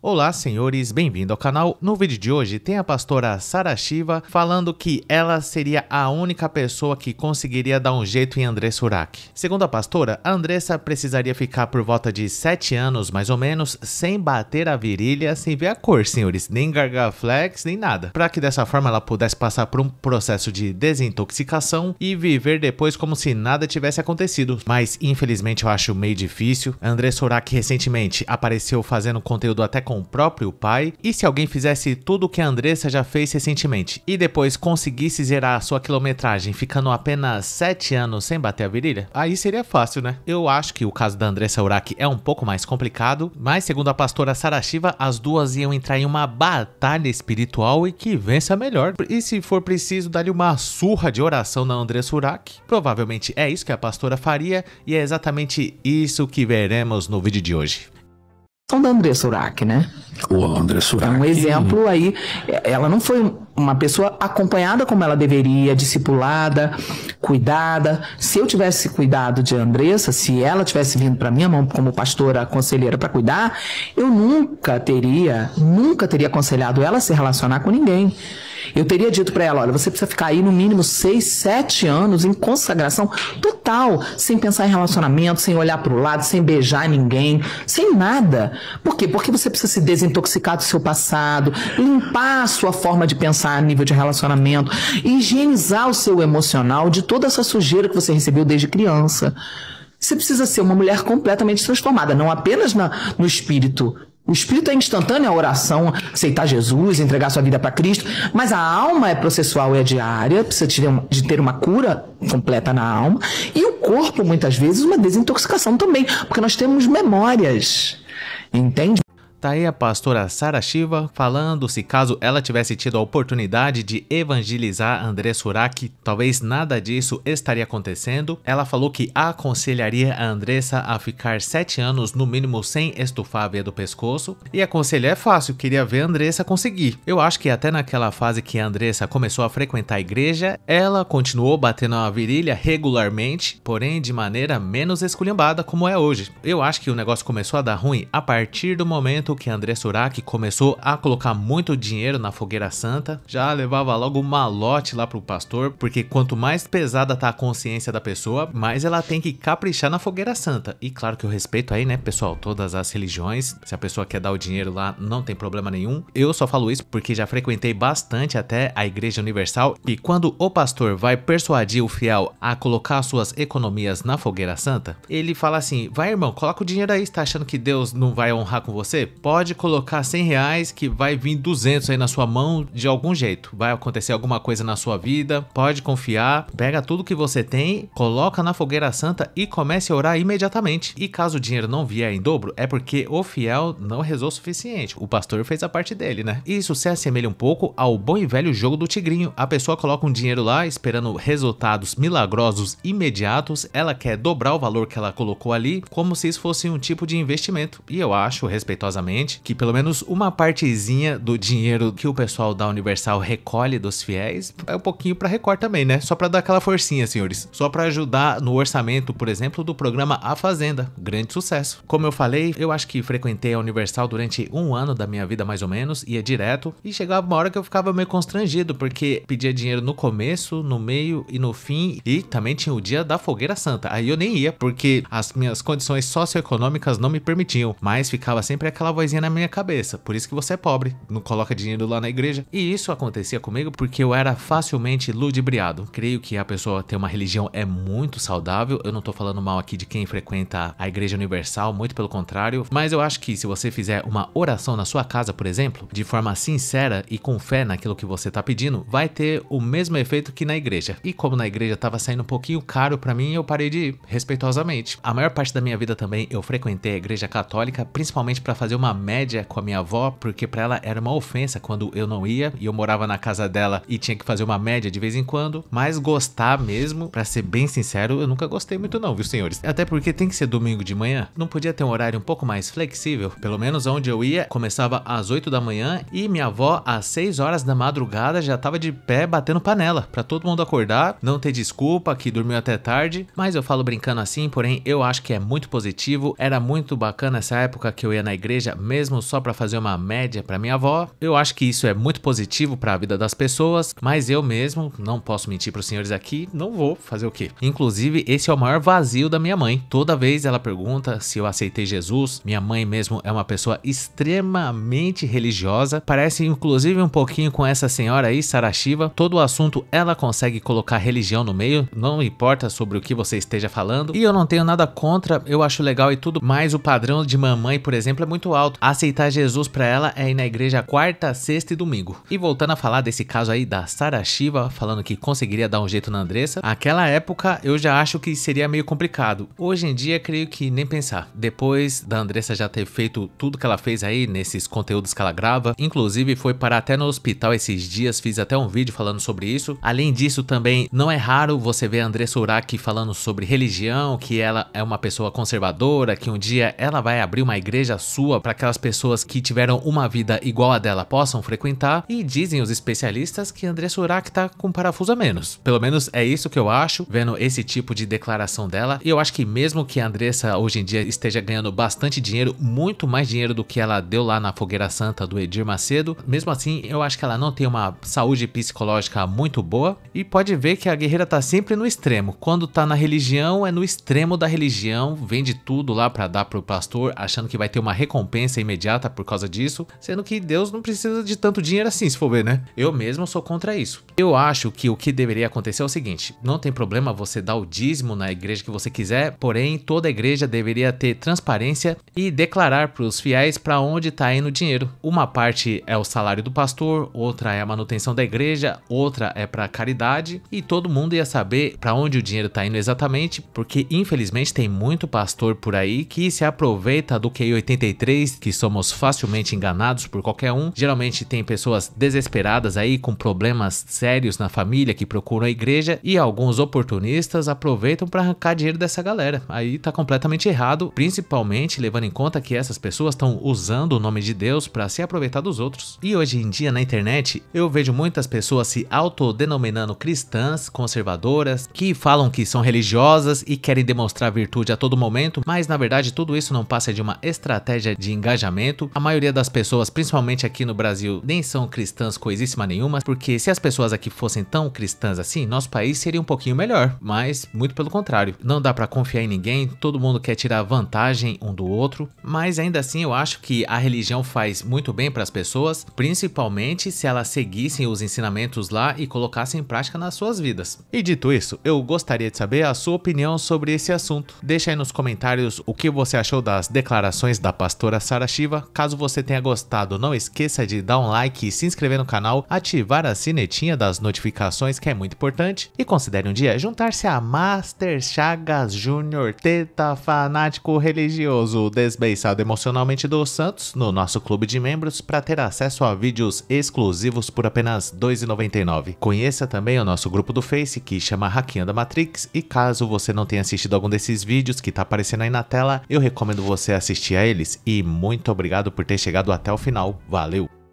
Olá, senhores, bem-vindo ao canal. No vídeo de hoje tem a pastora Sarah Shiva falando que ela seria a única pessoa que conseguiria dar um jeito em Andressa Urach. Segundo a pastora, a Andressa precisaria ficar por volta de 7 anos, mais ou menos, sem bater a virilha, sem ver a cor, senhores, nem gargaflex, nem nada, para que dessa forma ela pudesse passar por um processo de desintoxicação e viver depois como se nada tivesse acontecido. Mas infelizmente eu acho meio difícil. A Andressa Urach recentemente apareceu fazendo conteúdo até com o próprio pai, e se alguém fizesse tudo o que a Andressa já fez recentemente e depois conseguisse zerar a sua quilometragem ficando apenas 7 anos sem bater a virilha, aí seria fácil, né? Eu acho que o caso da Andressa Urach é um pouco mais complicado, mas segundo a pastora Sarah Shiva, as duas iam entrar em uma batalha espiritual e que vença melhor, e se for preciso dar-lhe uma surra de oração na Andressa Urach, provavelmente é isso que a pastora faria, e é exatamente isso que veremos no vídeo de hoje. Da Andressa Urach, né? O Andressa Urach. É um exemplo aí. Ela não foi uma pessoa acompanhada como ela deveria, discipulada, cuidada. Se eu tivesse cuidado de Andressa, se ela tivesse vindo para minha mão como pastora conselheira para cuidar, eu nunca teria aconselhado ela a se relacionar com ninguém. Eu teria dito para ela, olha, você precisa ficar aí no mínimo 6, 7 anos em consagração total, sem pensar em relacionamento, sem olhar para o lado, sem beijar ninguém, sem nada. Por quê? Porque você precisa se desintoxicar do seu passado, limpar a sua forma de pensar a nível de relacionamento, higienizar o seu emocional de toda essa sujeira que você recebeu desde criança. Você precisa ser uma mulher completamente transformada, não apenas no espírito. O espírito é instantâneo, a oração, aceitar Jesus, entregar sua vida para Cristo, mas a alma é processual, é diária, precisa de ter uma cura completa na alma, e o corpo, muitas vezes, uma desintoxicação também, porque nós temos memórias, entende? Tá aí a pastora Sarah Shiva falando se caso ela tivesse tido a oportunidade de evangelizar Andressa Urach, talvez nada disso estaria acontecendo. Ela falou que aconselharia a Andressa a ficar 7 anos no mínimo sem estufar a veia do pescoço. E aconselhar é fácil, queria ver a Andressa conseguir. Eu acho que até naquela fase que a Andressa começou a frequentar a igreja, ela continuou batendo a virilha regularmente, porém de maneira menos esculhambada como é hoje. Eu acho que o negócio começou a dar ruim a partir do momento que a Andressa Urach começou a colocar muito dinheiro na fogueira santa, já levava logo um malote lá pro pastor, porque quanto mais pesada tá a consciência da pessoa, mais ela tem que caprichar na fogueira santa. E claro que eu respeito aí, né, pessoal, todas as religiões, se a pessoa quer dar o dinheiro lá, não tem problema nenhum. Eu só falo isso porque já frequentei bastante até a Igreja Universal, e quando o pastor vai persuadir o fiel a colocar suas economias na fogueira santa, ele fala assim, vai irmão, coloca o dinheiro aí, você tá achando que Deus não vai honrar com você? Pode colocar 100 reais que vai vir 200 aí na sua mão de algum jeito. Vai acontecer alguma coisa na sua vida, pode confiar. Pega tudo que você tem, coloca na fogueira santa e comece a orar imediatamente. E caso o dinheiro não vier em dobro, é porque o fiel não rezou o suficiente. O pastor fez a parte dele, né? Isso se assemelha um pouco ao bom e velho jogo do tigrinho. A pessoa coloca um dinheiro lá esperando resultados milagrosos imediatos. Ela quer dobrar o valor que ela colocou ali, como se isso fosse um tipo de investimento. E eu acho, respeitosamente, que pelo menos uma partezinha do dinheiro que o pessoal da Universal recolhe dos fiéis é um pouquinho para Record também, né? Só para dar aquela forcinha, senhores. Só para ajudar no orçamento, por exemplo, do programa A Fazenda. Grande sucesso. Como eu falei, eu acho que frequentei a Universal durante 1 ano da minha vida mais ou menos, ia direto, e chegava uma hora que eu ficava meio constrangido, porque pedia dinheiro no começo, no meio e no fim, e também tinha o dia da fogueira santa. Aí eu nem ia, porque as minhas condições socioeconômicas não me permitiam, mas ficava sempre aquela vozinha na minha cabeça, por isso que você é pobre, não coloca dinheiro lá na igreja. E isso acontecia comigo porque eu era facilmente ludibriado. Creio que a pessoa ter uma religião é muito saudável, eu não tô falando mal aqui de quem frequenta a Igreja Universal, muito pelo contrário, mas eu acho que se você fizer uma oração na sua casa, por exemplo, de forma sincera e com fé naquilo que você tá pedindo, vai ter o mesmo efeito que na igreja. E como na igreja tava saindo um pouquinho caro pra mim, eu parei de ir, respeitosamente. A maior parte da minha vida também eu frequentei a igreja católica, principalmente para fazer uma média com a minha avó, porque pra ela era uma ofensa quando eu não ia, e eu morava na casa dela e tinha que fazer uma média de vez em quando, mas gostar mesmo, pra ser bem sincero, eu nunca gostei muito não, viu, senhores? Até porque tem que ser domingo de manhã, não podia ter um horário um pouco mais flexível? Pelo menos onde eu ia, começava às 8 da manhã e minha avó às 6 horas da madrugada já tava de pé batendo panela, pra todo mundo acordar, não ter desculpa que dormiu até tarde. Mas eu falo brincando assim, porém eu acho que é muito positivo, era muito bacana essa época que eu ia na igreja igreja, mesmo só para fazer uma média para minha avó. Eu acho que isso é muito positivo para a vida das pessoas, mas eu mesmo, não posso mentir para os senhores aqui, não vou fazer o quê? Inclusive, esse é o maior vazio da minha mãe. Toda vez ela pergunta se eu aceitei Jesus. Minha mãe mesmo é uma pessoa extremamente religiosa, parece inclusive um pouquinho com essa senhora aí, Sarah Shiva. Todo o assunto ela consegue colocar religião no meio, não importa sobre o que você esteja falando. E eu não tenho nada contra, eu acho legal e tudo, mas o padrão de mamãe, por exemplo, é muito alto. Aceitar Jesus pra ela é ir na igreja quarta, sexta e domingo. E voltando a falar desse caso aí da Sarah Shiva, falando que conseguiria dar um jeito na Andressa, naquela época eu já acho que seria meio complicado. Hoje em dia, creio que nem pensar. Depois da Andressa já ter feito tudo que ela fez aí nesses conteúdos que ela grava, inclusive foi parar até no hospital esses dias, fiz até um vídeo falando sobre isso. Além disso, também não é raro você ver a Andressa Urach falando sobre religião, que ela é uma pessoa conservadora, que um dia ela vai abrir uma igreja sua para aquelas pessoas que tiveram uma vida igual a dela possam frequentar, e dizem os especialistas que Andressa Urach tá com parafuso a menos. Pelo menos é isso que eu acho, vendo esse tipo de declaração dela. E eu acho que mesmo que a Andressa hoje em dia esteja ganhando bastante dinheiro, muito mais dinheiro do que ela deu lá na Fogueira Santa do Edir Macedo, mesmo assim eu acho que ela não tem uma saúde psicológica muito boa, e pode ver que a guerreira tá sempre no extremo. Quando tá na religião, é no extremo da religião, vende tudo lá pra dar pro pastor, achando que vai ter uma recompensa imediata por causa disso, sendo que Deus não precisa de tanto dinheiro assim, se for ver, né? Eu mesmo sou contra isso. Eu acho que o que deveria acontecer é o seguinte: não tem problema você dar o dízimo na igreja que você quiser, porém toda igreja deveria ter transparência e declarar pros fiéis pra onde tá indo o dinheiro. Uma parte é o salário do pastor, outra é a manutenção da igreja, outra é pra caridade, e todo mundo ia saber pra onde o dinheiro tá indo exatamente, porque infelizmente tem muito pastor por aí que se aproveita do QI 83, que somos facilmente enganados por qualquer um. Geralmente tem pessoas desesperadas aí com problemas sérios na família que procuram a igreja, e alguns oportunistas aproveitam para arrancar dinheiro dessa galera. Aí tá completamente errado, principalmente levando em conta que essas pessoas estão usando o nome de Deus para se aproveitar dos outros. E hoje em dia na internet eu vejo muitas pessoas se autodenominando cristãs, conservadoras, que falam que são religiosas e querem demonstrar virtude a todo momento, mas na verdade tudo isso não passa de uma estratégia de engajamento. A maioria das pessoas, principalmente aqui no Brasil, nem são cristãs coisíssima nenhuma, porque se as pessoas aqui fossem tão cristãs assim, nosso país seria um pouquinho melhor, mas muito pelo contrário. Não dá pra confiar em ninguém, todo mundo quer tirar vantagem um do outro, mas ainda assim eu acho que a religião faz muito bem para as pessoas, principalmente se elas seguissem os ensinamentos lá e colocassem em prática nas suas vidas. E dito isso, eu gostaria de saber a sua opinião sobre esse assunto. Deixa aí nos comentários o que você achou das declarações da pastora Sarah Shiva. Caso você tenha gostado, não esqueça de dar um like e se inscrever no canal, ativar a sinetinha das notificações, que é muito importante, e considere um dia juntar-se a Master Chagas Júnior, teta fanático religioso desbeiçado emocionalmente dos Santos, no nosso clube de membros, para ter acesso a vídeos exclusivos por apenas R$ 2,99. Conheça também o nosso grupo do Face, que chama Hackeando a Matrix, e caso você não tenha assistido algum desses vídeos que tá aparecendo aí na tela, eu recomendo você assistir a eles. E muito obrigado por ter chegado até o final. Valeu!